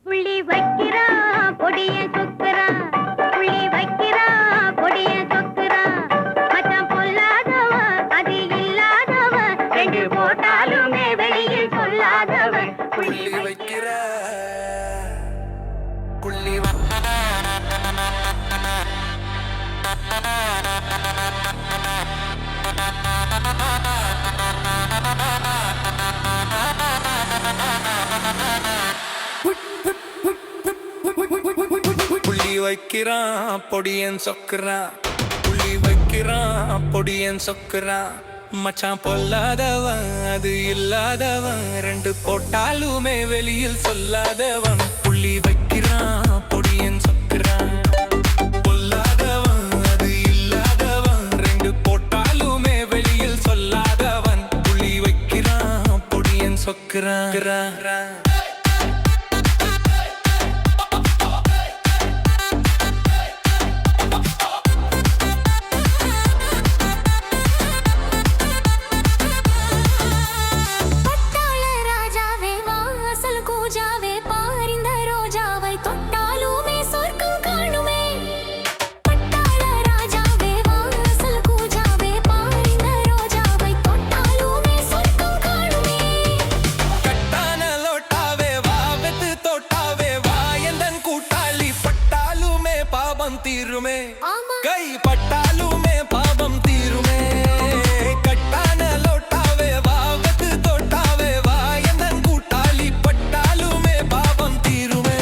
புள்ளி வைக்கிறா பொடிய சொக்குறா புள்ளி வைக்கிறா பொடிய சொக்குறா மச்சான் பொல்லாதவ அது இல்லாதவ ரெண்டு போட்டாலுமே வெளியில் சொல்லாதவ புள்ளி வைக்கிறா புள்ளி புள்ளி வைக்கிறான் பொடியன் சொக்குறான் புள்ளி வைக்கிறான் பொடியன் சொக்குறான் மச்சான் பொல்லாதவன் அது இல்லாதவன் ரெண்டு போட்டாலுமே வெளியில் சொல்லாதவன் புள்ளி வைக்கிறான் பொடியன் சொக்குறான் பொல்லாதவன் அது இல்லாதவன் ரெண்டு போட்டாலுமே வெளியில் சொல்லாதவன் புள்ளி வைக்கிறான் பொடியன் சொக்குறான் தீருமே கை பட்டாலுமே பாபம் தீருமே கட்டான லோட்டாவே வாவத்து தோட்டாவே வா என் கூட்டாளி பட்டாலுமே பாபம் தீருமே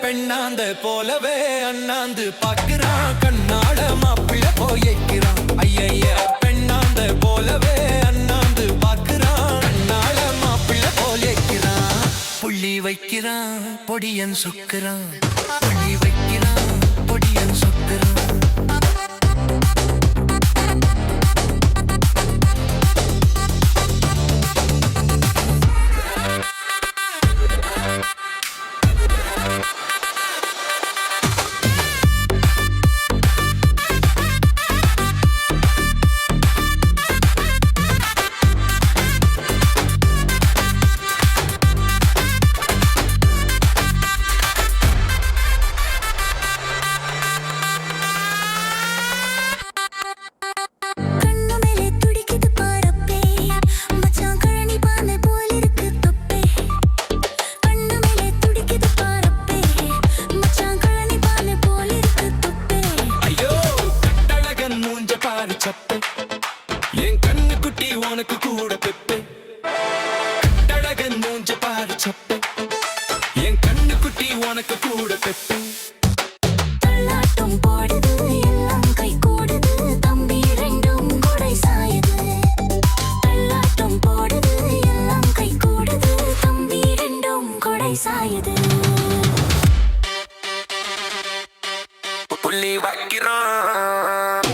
பெண்ணாந்த போலவே அண்ணாந்து பாக்குறான் கண்ணாட மாப்பிள்ள போய்க்கிறான் ஐய பெண்ணாந்த போலவே அண்ணாந்து பாக்குறான் கண்ணாட மாப்பிள்ள போய்க்கிறான் புள்ளி வைக்கிறான் பொடியன் சொக்குறான் புள்ளி வைக்கிறான் பொடியன் சொக்குறான் என் கண்ணு குட்டி உனக்கு கூட பெப்பே கட்டழகன் மூஞ்ச பாரு சப்பே என் கண்ணு குட்டி உனக்கு கூட பெப்பே தள்ளாட்டம் போடுது எல்லாம் கை கூடுது தம்பி ரெண்டும் கொடை சாயுது தள்ளாட்டம் போடுது எல்லாம் கை கூடுது தம்பி ரெண்டும் கொடை சாயுது புள்ளி வைக்கிறான்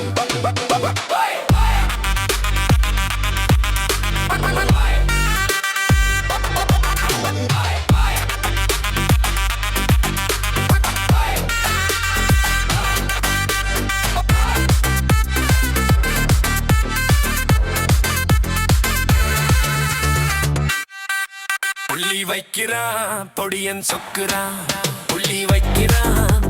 புள்ளி வைக்கிறான் பொடியன் சொக்குறான் புள்ளி வைக்கிறான்